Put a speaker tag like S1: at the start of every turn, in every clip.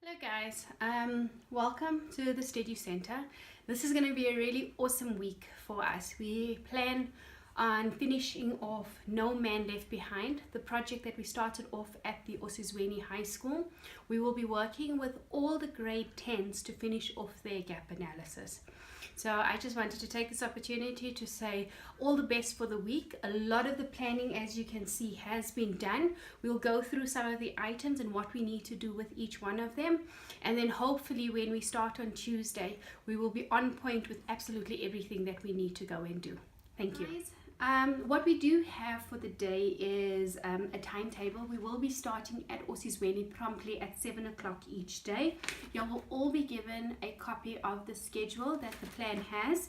S1: Hello guys, welcome to the Study Center. This is going to be a really awesome week for us. We plan on finishing off No Man Left Behind, the project that we started off at the OHS High School. We will be working with all the grade 10s to finish off their gap analysis. So I just wanted to take this opportunity to say all the best for the week. A lot of the planning, as you can see, has been done. We'll go through some of the items and what we need to do with each one of them. And then hopefully when we start on Tuesday, we will be on point with absolutely everything that we need to go and do. Thank you. What we do have for the day is a timetable. We will be starting at Osizweni promptly at 7 o'clock each day. You will all be given a copy of the schedule that the plan has.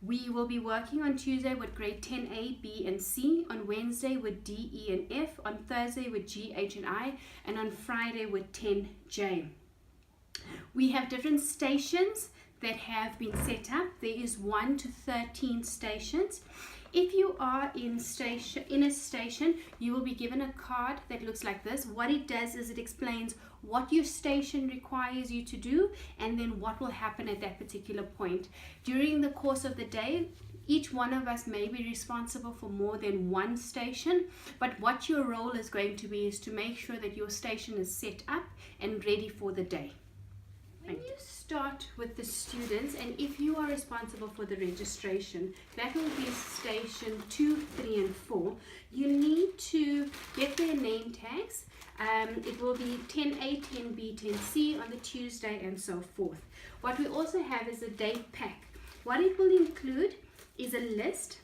S1: We will be working on Tuesday with grade 10A, B and C, on Wednesday with D, E and F, on Thursday with G, H and I, and on Friday with 10J. We have different stations that have been set up. There is 1 to 13 stations. If you are in a station, you will be given a card that looks like this. What it does is it explains what your station requires you to do and then what will happen at that particular point. During the course of the day, each one of us may be responsible for more than one station, but what your role is going to be is to make sure that your station is set up and ready for the day. When you start with the students, and if you are responsible for the registration, that will be station 2, 3 and 4. You need to get their name tags. It will be 10A, 10B, 10C on the Tuesday and so forth. What we also have is a day pack. What it will include is a list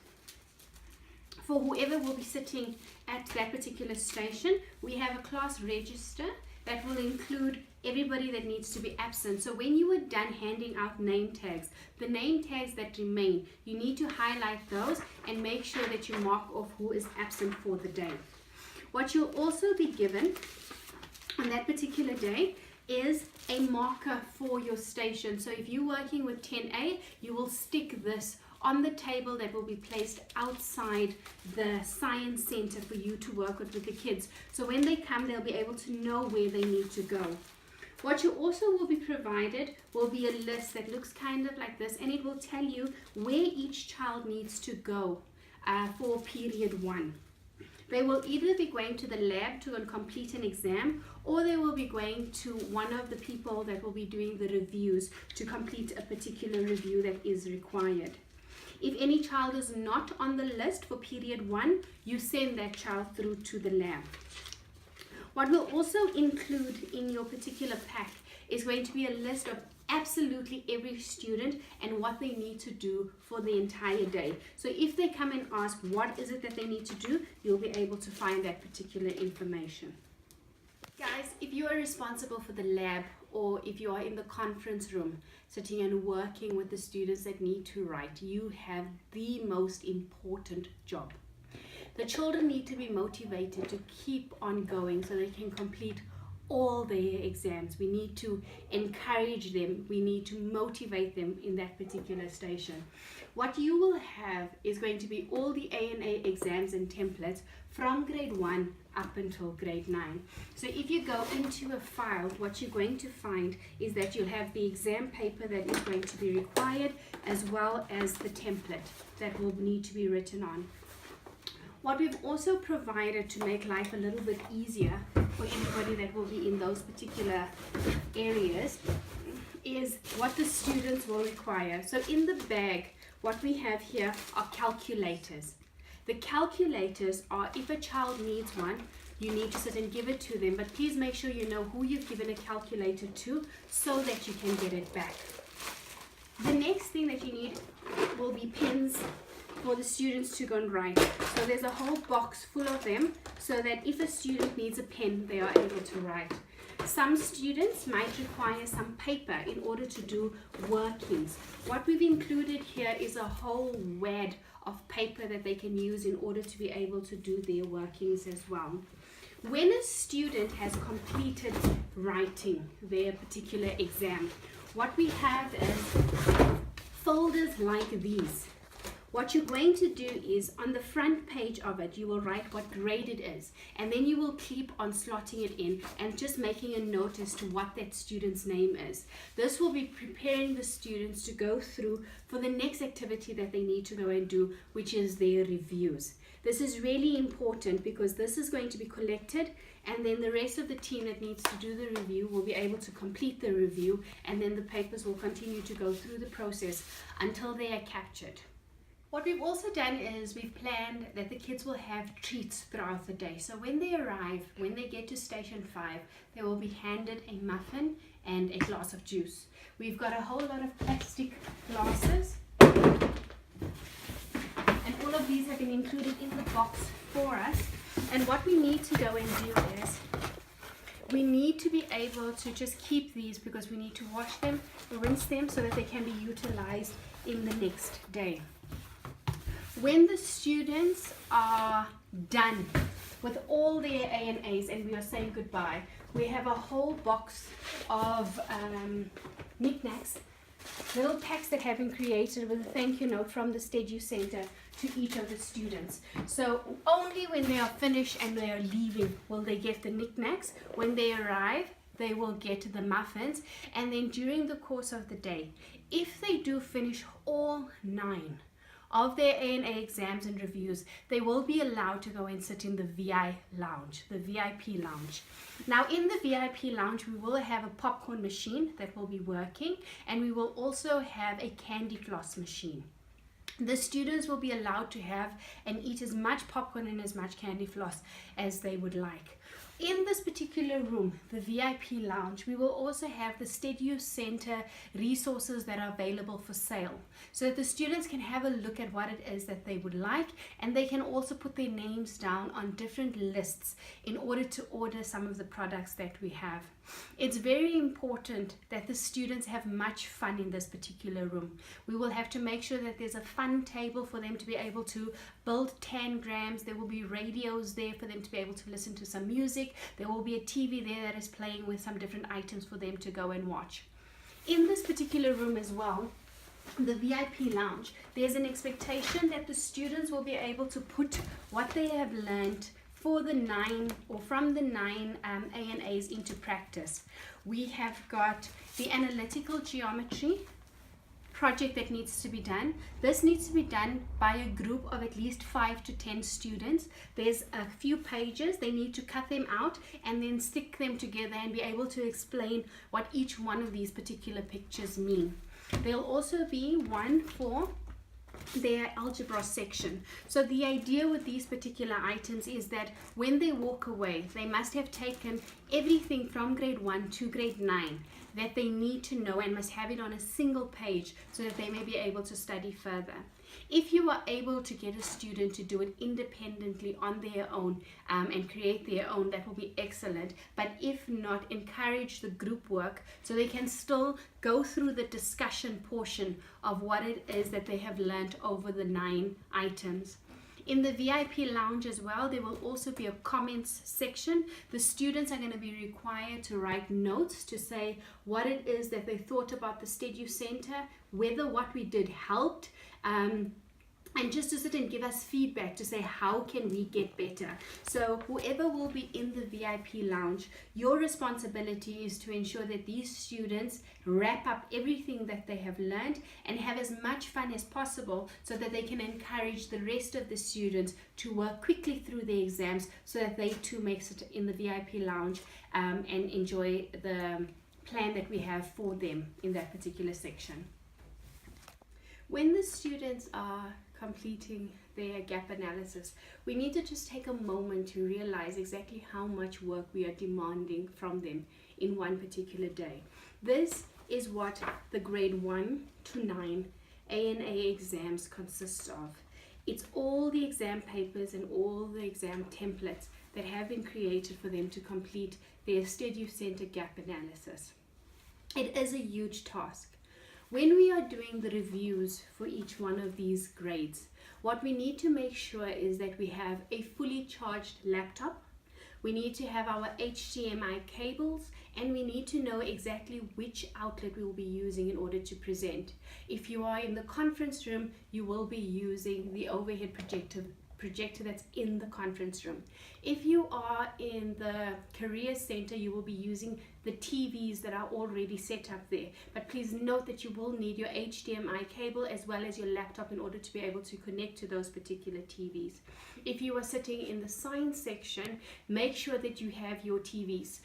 S1: for whoever will be sitting at that particular station. We have a class register that will include everybody that needs to be absent. So when you are done handing out name tags, the name tags that remain, you need to highlight those and make sure that you mark off who is absent for the day. What you'll also be given on that particular day is a marker for your station. So if you're working with 10A, you will stick this on the table that will be placed outside the science center for you to work with the kids. So when they come, they'll be able to know where they need to go. What you also will be provided will be a list that looks kind of like this, and it will tell you where each child needs to go for period 1. They will either be going to the lab to complete an exam, or they will be going to one of the people that will be doing the reviews to complete a particular review that is required. If any child is not on the list for period 1, you send that child through to the lab. What we'll also include in your particular pack is going to be a list of absolutely every student and what they need to do for the entire day. So if they come and ask what is it that they need to do, you'll be able to find that particular information. Guys, if you are responsible for the lab, or if you are in the conference room sitting and working with the students that need to write, you have the most important job. The children need to be motivated to keep on going so they can complete all their exams. We need to encourage them. We need to motivate them in that particular station. What you will have is going to be all the A&A exams and templates from grade 1 up until grade 9. So if you go into a file, what you're going to find is that you'll have the exam paper that is going to be required, as well as the template that will need to be written on. What we've also provided to make life a little bit easier for anybody that will be in those particular areas is what the students will require. So in the bag, what we have here are calculators. The calculators are, if a child needs one, you need to sit and give it to them, but please make sure you know who you've given a calculator to so that you can get it back. The next thing that you need will be pens for the students to go and write. So there's a whole box full of them so that if a student needs a pen, they are able to write. Some students might require some paper in order to do workings. What we've included here is a whole wad of paper that they can use in order to be able to do their workings as well. When a student has completed writing their particular exam, what we have is folders like these. What you're going to do is on the front page of it, you will write what grade it is, and then you will keep on slotting it in and just making a note as to what that student's name is. This will be preparing the students to go through for the next activity that they need to go and do, which is their reviews. This is really important because this is going to be collected, and then the rest of the team that needs to do the review will be able to complete the review, and then the papers will continue to go through the process until they are captured. What we've also done is we've planned that the kids will have treats throughout the day. So when they arrive, when they get to station 5, they will be handed a muffin and a glass of juice. We've got a whole lot of plastic glasses, and all of these have been included in the box for us. And what we need to go and do is we need to be able to just keep these because we need to wash them, rinse them so that they can be utilized in the next day. When the students are done with all their A&As and we are saying goodbye, we have a whole box of knickknacks, little packs that have been created with a thank you note from the Steadu Center to each of the students. So only when they are finished and they are leaving will they get the knickknacks. When they arrive, they will get the muffins, and then during the course of the day, if they do finish all 9 of their A&A exams and reviews, they will be allowed to go and sit in the VI lounge, the VIP lounge. Now in the VIP lounge, we will have a popcorn machine that will be working, and we will also have a candy floss machine. The students will be allowed to have and eat as much popcorn and as much candy floss as they would like. In this particular room, the VIP lounge, we will also have the Steadu Center resources that are available for sale, so that the students can have a look at what it is that they would like, and they can also put their names down on different lists in order to order some of the products that we have. It's very important that the students have much fun in this particular room. We will have to make sure that there's a fun table for them to be able to build tangrams. There will be radios there for them to be able to listen to some music. There will be a TV there that is playing with some different items for them to go and watch. In this particular room as well, the VIP lounge, there's an expectation that the students will be able to put what they have learned for the 9 or from the 9 A&As into practice. We have got the analytical geometry project that needs to be done. This needs to be done by a group of at least 5 to 10 students. There's a few pages. They need to cut them out and then stick them together and be able to explain what each one of these particular pictures mean. There'll also be one for their algebra section. So the idea with these particular items is that when they walk away, they must have taken everything from grade 1 to grade 9 that they need to know and must have it on a single page so that they may be able to study further. If you are able to get a student to do it independently on their own and create their own, that will be excellent. But if not, encourage the group work so they can still go through the discussion portion of what it is that they have learned over the 9 items. In the VIP lounge as well, there will also be a comments section. The students are going to be required to write notes to say what it is that they thought about the Steadu Center, whether what we did helped, and just to sit and give us feedback to say how can we get better. So whoever will be in the VIP lounge, your responsibility is to ensure that these students wrap up everything that they have learned and have as much fun as possible so that they can encourage the rest of the students to work quickly through their exams so that they too may sit in the VIP lounge and enjoy the plan that we have for them in that particular section. When the students are completing their gap analysis, we need to just take a moment to realize exactly how much work we are demanding from them in one particular day. This is what the grade 1 to 9 A&A exams consist of. It's all the exam papers and all the exam templates that have been created for them to complete their Steadu Center gap analysis. It is a huge task. When we are doing the reviews for each one of these grades, what we need to make sure is that we have a fully charged laptop. We need to have our HDMI cables and we need to know exactly which outlet we will be using in order to present. If you are in the conference room, you will be using the overhead projector that's in the conference room. If you are in the career center, you will be using the TVs that are already set up there. But please note that you will need your HDMI cable as well as your laptop in order to be able to connect to those particular TVs. If you are sitting in the science section, make sure that you have your TVs.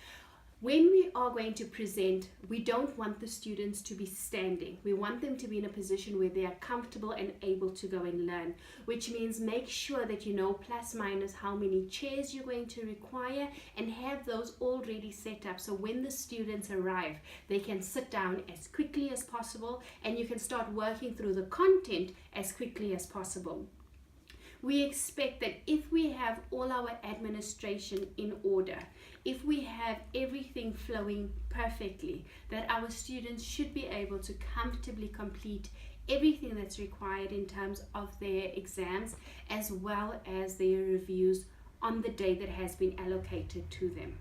S1: When we are going to present, we don't want the students to be standing. We want them to be in a position where they are comfortable and able to go and learn, which means make sure that you know plus minus how many chairs you're going to require and have those already set up, so when the students arrive, they can sit down as quickly as possible and you can start working through the content as quickly as possible. We expect that if we have all our administration in order, if we have everything flowing perfectly, that our students should be able to comfortably complete everything that's required in terms of their exams as well as their reviews on the day that has been allocated to them.